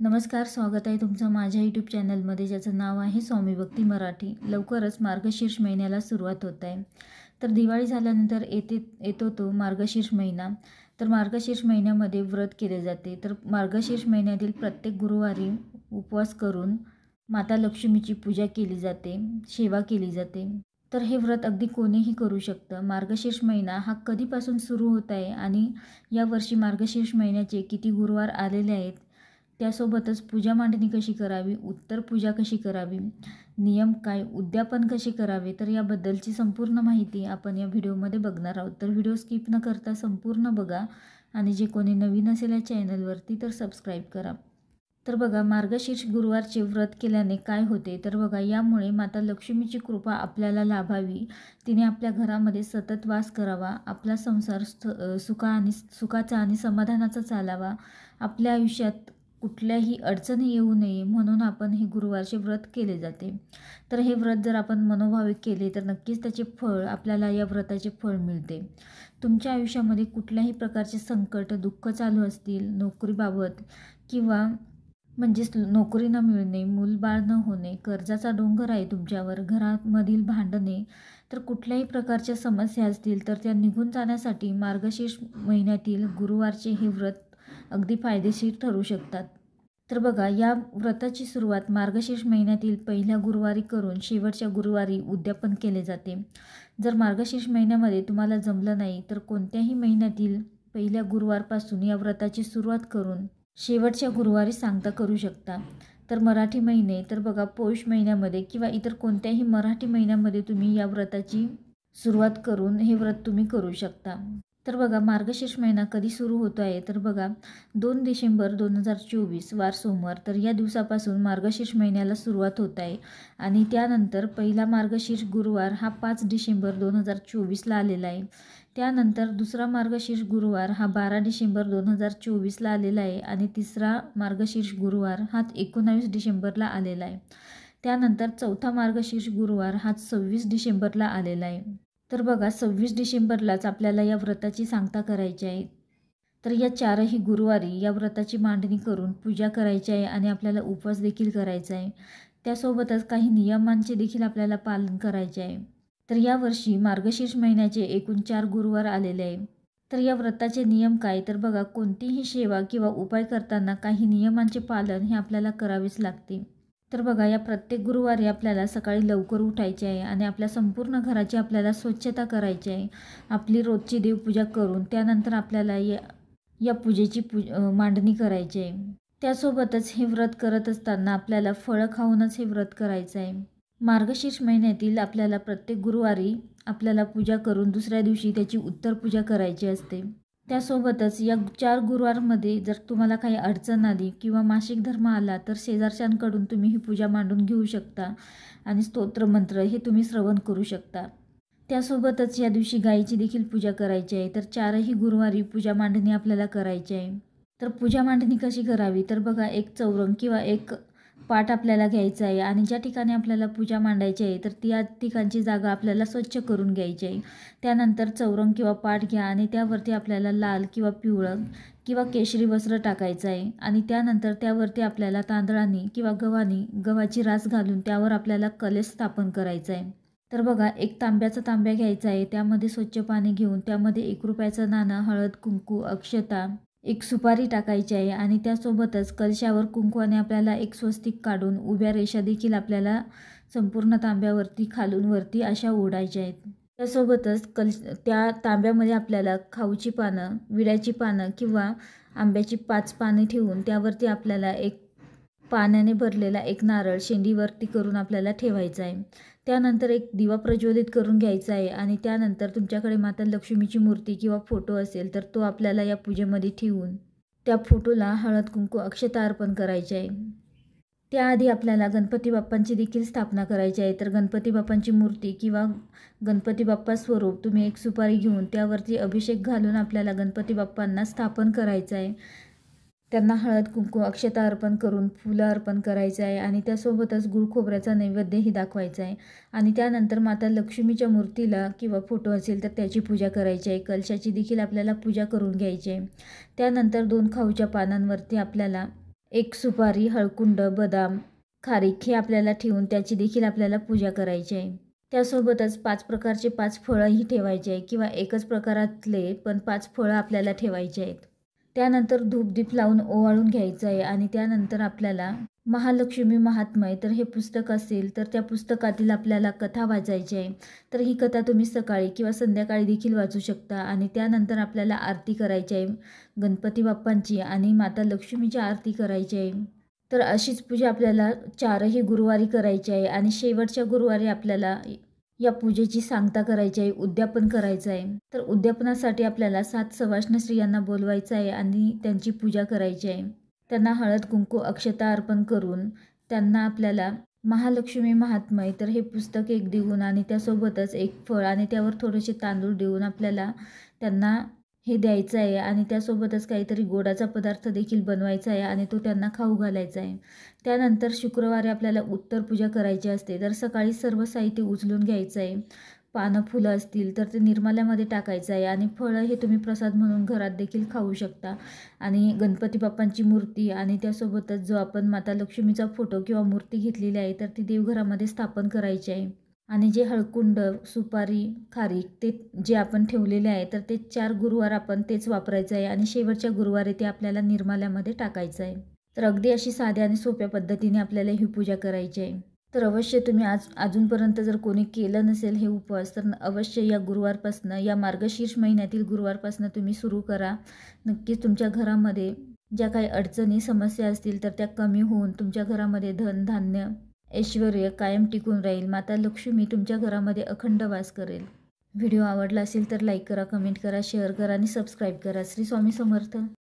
नमस्कार, स्वागत आहे तुमचं माझ्या यूट्यूब चॅनलमध्ये, ज्याचं नाव आहे स्वामी भक्ती मराठी. लवकरच मार्गशीर्ष महिन्याला सुरुवात होत आहे. तर दिवाळी झाल्यानंतर येतो तो मार्गशीर्ष महिना. तर मार्गशीर्ष महिन्यामध्ये व्रत केले जाते. तर मार्गशीर्ष महिन्यातील प्रत्येक गुरुवारी उपवास करून माता लक्ष्मीची पूजा केली जाते, सेवा केली जाते. तर हे व्रत अगदी कोणीही करू शकतं. मार्गशीर्ष महिना हा कधीपासून सुरू होत आहे आणि यावर्षी मार्गशीर्ष महिन्याचे किती गुरुवार आलेले आहेत, त्यासोबतच पूजा मांडणी कशी करावी, उत्तर पूजा कशी करावी, नियम काय, उद्यापन कसे करावे, तर याबद्दलची संपूर्ण माहिती आपण या व्हिडिओमध्ये बघणार आहोत. तर व्हिडिओ स्किप न करता संपूर्ण बघा आणि जे कोणी नवीन असेल या चॅनलवरती तर सबस्क्राईब करा. तर बघा, मार्गशीर्ष गुरुवारचे व्रत केल्याने काय होते, तर बघा, यामुळे माता लक्ष्मीची कृपा आपल्याला लाभावी, तिने आपल्या घरामध्ये सतत वास करावा, आपला संसार सुखाचा आणि समाधानाचा चालावा, आपल्या आयुष्यात कुठल्याही अडचणी येऊ नये म्हणून आपण हे गुरुवारचे व्रत केले जाते. तर हे व्रत जर आपण मनोभावे केले तर नक्कीच त्याचे फळ आपल्याला या व्रताचे फळ मिळते. तुमच्या आयुष्यामध्ये कुठल्याही प्रकारचे संकट, दुःख चालू असतील, नोकरीबाबत किंवा म्हणजेच नोकरी न मिळणे, मूलबाळ न होणे, कर्जाचा डोंगर आहे तुमच्यावर, घरामधील भांडणे, तर कुठल्याही प्रकारच्या समस्या असतील तर त्या निघून जाण्यासाठी मार्गशीर्ष महिन्यातील गुरुवारचे हे व्रत अगदी फायदेशीर ठरू शकतात. तर बघा, या व्रताची सुरुवात मार्गशीर्ष महिन्यातील पहिल्या गुरुवारी करून शेवटच्या गुरुवारी उद्यापन केले जाते. जर मार्गशीर्ष महिन्यामध्ये तुम्हाला जमलं नाही तर कोणत्याही महिन्यातील पहिल्या गुरुवारपासून या व्रताची सुरुवात करून शेवटच्या गुरुवारी सांगता करू शकता. तर मराठी महिने, तर बघा, पौष महिन्यामध्ये किंवा इतर कोणत्याही मराठी महिन्यामध्ये तुम्ही या व्रताची सुरुवात करून हे व्रत तुम्ही करू शकता. तर बघा, मार्गशीर्ष महिना कधी सुरू होतो आहे, तर बघा, 2 डिसेंबर 2024 वार सोमवार. तर या दिवसापासून मार्गशीर्ष महिन्याला सुरुवात होत आहे आणि त्यानंतर पहिला मार्गशीर्ष गुरुवार हा 5 डिसेंबर 2024ला आलेला आहे. त्यानंतर दुसरा मार्गशीर्ष गुरुवार हा 12 डिसेंबर 2024ला आलेला आहे आणि तिसरा मार्गशीर्ष गुरुवार हा 19 डिसेंबरला आलेला आहे. त्यानंतर चौथा मार्गशीर्ष गुरुवार हा 26 डिसेंबरला आलेला आहे. तर बघा, 26 डिसेंबरलाच आपल्याला या व्रताची सांगता करायची आहे. तर या 4ही गुरुवारी या व्रताची मांडणी करून पूजा करायची आहे आणि आपल्याला उपवास देखील करायचा आहे. त्यासोबतच काही नियमांचे देखील आपल्याला पालन करायचे आहे. तर यावर्षी मार्गशीर्ष महिन्याचे एकूण 4 गुरुवार आलेले आहे. तर या व्रताचे नियम काय, तर बघा, कोणतीही सेवा किंवा उपाय करताना काही नियमांचे पालन हे आपल्याला करावेच लागते. तर बघा, या प्रत्येक गुरुवारी आपल्याला सकाळी लवकर उठायचे आहे आणि आपल्या संपूर्ण घराची आपल्याला स्वच्छता करायची आहे. आपली रोजची देवपूजा करून त्यानंतर आपल्याला या पूजेची मांडणी करायची आहे. त्यासोबतच हे व्रत करत असताना आपल्याला फळं खाऊनच हे व्रत करायचं आहे. मार्गशीर्ष महिन्यातील आपल्याला प्रत्येक गुरुवारी आपल्याला पूजा करून दुसऱ्या दिवशी त्याची उत्तर पूजा करायची असते. त्यासोबतच या 4 गुरुवारमध्ये जर तुम्हाला काही अडचण आली किंवा मासिक धर्म आला तर शेजारच्यांकडून तुम्ही ही पूजा मांडून घेऊ शकता आणि स्तोत्रमंत्र हे तुम्ही श्रवण करू शकता. त्यासोबतच या दिवशी गायीची देखील पूजा करायची आहे. तर 4ही गुरुवारी पूजा मांडणी आपल्याला करायची आहे. तर पूजा मांडणी कशी करावी, तर बघा, एक चौरंग किंवा एक पाट आपल्याला घ्यायचा आहे आणि ज्या ठिकाणी आपल्याला पूजा मांडायची आहे तर त्या ठिकाणची जागा आपल्याला स्वच्छ करून घ्यायची आहे. त्यानंतर चौरंग किंवा पाट घ्या आणि त्यावरती आपल्याला लाल किंवा पिवळं किंवा केशरी वस्त्र टाकायचं आहे आणि त्यानंतर त्यावरती आपल्याला तांदळाने किंवा गव्हाची रास घालून त्यावर आपल्याला कलश स्थापन करायचा आहे. तर बघा, एक तांब्या घ्यायचा आहे, त्यामध्ये स्वच्छ पाणी घेऊन त्यामध्ये 1 रुपयाचं नाणं, हळद, कुंकू, अक्षता, एक सुपारी टाकायची आहे आणि त्यासोबतच कलशावर कुंकवाने आपल्याला एक स्वस्तिक काढून उभ्या रेषा देखील आपल्याला संपूर्ण तांब्यावरती खालून वरती अशा ओढायच्या आहेत. त्यासोबतच त्या तांब्यामध्ये आपल्याला खाऊची पानं, विड्याची पानं किंवा आंब्याची 5 पाने ठेवून त्यावरती आपल्याला एक पाण्याने भरलेला एक नारळ शेंडीवरती करून आपल्याला ठेवायचा आहे. त्यानंतर एक दिवा प्रज्वलित करून घ्यायचा आहे आणि त्यानंतर तुमच्याकडे माता लक्ष्मीची मूर्ती किंवा फोटो असेल तर तो आपल्याला या पूजेमध्ये ठेवून त्या फोटोला हळद, कुंकू, अक्षता अर्पण करायचे आहे. त्याआधी आपल्याला गणपती बाप्पांची देखील स्थापना करायची आहे. तर गणपती बाप्पांची मूर्ती किंवा गणपती बाप्पा स्वरूप तुम्ही एक सुपारी घेऊन त्यावरती अभिषेक घालून आपल्याला गणपती बाप्पांना स्थापन करायचं आहे. त्यांना हळद, कुंकू, अक्षता अर्पण करून फुलं अर्पण करायचं आहे आणि त्यासोबतच गुळ खोबऱ्याचा नैवेद्यही दाखवायचा आहे आणि त्यानंतर माता लक्ष्मीच्या मूर्तीला किंवा फोटो असेल तर त्याची पूजा करायची आहे. कलशाची देखील आपल्याला पूजा करून घ्यायची आहे. त्यानंतर 2 खाऊच्या पानांवरती आपल्याला एक सुपारी, हळकुंड, बदाम, खारीक हे आपल्याला ठेवून त्याची देखील आपल्याला पूजा करायची आहे. त्यासोबतच 5 प्रकारचे 5 फळंही ठेवायचे आहे किंवा एकच प्रकारातले पण 5 फळं आपल्याला ठेवायचे आहेत. त्यानंतर धूपदीप लावून ओवाळून घ्यायचं आहे आणि त्यानंतर आपल्याला महालक्ष्मी महात्म्य तर हे पुस्तक असेल तर त्या पुस्तकातील आपल्याला कथा वाचायची आहे. तर ही कथा तुम्ही सकाळी किंवा संध्याकाळी देखील वाचू शकता आणि त्यानंतर आपल्याला आरती करायची आहे गणपती बाप्पांची आणि माता लक्ष्मीची आरती करायची आहे. तर अशीच पूजा आपल्याला 4ही गुरुवारी करायची आहे आणि शेवटच्या गुरुवारी आपल्याला या पूजेची सांगता करायची आहे, उद्यापन करायचं आहे. तर उद्यापनासाठी आपल्याला 7 सवाष्ण स्त्रियांना बोलवायचं आहे आणि त्यांची पूजा करायची आहे. त्यांना हळद कुंकू अक्षता अर्पण करून त्यांना आपल्याला महालक्ष्मी महात्म्य तर हे पुस्तक एक देऊन आणि त्यासोबतच एक फळ आणि त्यावर थोडेसे तांदूळ देऊन आपल्याला त्यांना हे द्यायचं आहे आणि त्यासोबतच काहीतरी गोडाचा पदार्थ देखील बनवायचा आहे आणि तो त्यांना खाऊ घालायचा आहे. त्यानंतर शुक्रवारी आपल्याला उत्तर पूजा करायची असते. तर सकाळी सर्व साहित्य उचलून घ्यायचं आहे. पानं फुलं असतील तर ते निर्माल्यामध्ये टाकायचं आहे आणि फळं हे तुम्ही प्रसाद म्हणून घरात देखील खाऊ शकता. आणि गणपती बाप्पांची मूर्ती आणि त्यासोबतच जो आपण माता लक्ष्मीचा फोटो किंवा मूर्ती घेतलेली आहे तर ती देवघरामध्ये स्थापन करायची आहे. आणि जे हळकुंड, सुपारी, खारीक ते जे आपण ठेवलेले आहे तर ते 4 गुरुवार आपण तेच वापरायचं आहे आणि शेवटच्या गुरुवारी ते आपल्याला निर्माल्यामध्ये टाकायचं आहे. तर अगदी अशी साध्या आणि सोप्या पद्धतीने आपल्याला ही पूजा करायची आहे. तर अवश्य तुम्ही अजूनपर्यंत जर कोणी केलं नसेल हे उपवास तर अवश्य या गुरुवारपासनं या मार्गशीर्ष महिन्यातील गुरुवारपासनं तुम्ही सुरू करा. नक्कीच तुमच्या घरामध्ये ज्या काही अडचणी, समस्या असतील तर त्या कमी होऊन तुमच्या घरामध्ये धन, धान्य, ऐश्वर्य कायम टिकून राहील. माता लक्ष्मी तुमच्या घरामध्ये अखंड वास करेल. व्हिडिओ आवडला असेल तर लाईक करा, कमेंट करा, शेअर करा आणि सबस्क्राईब करा. श्री स्वामी समर्थ.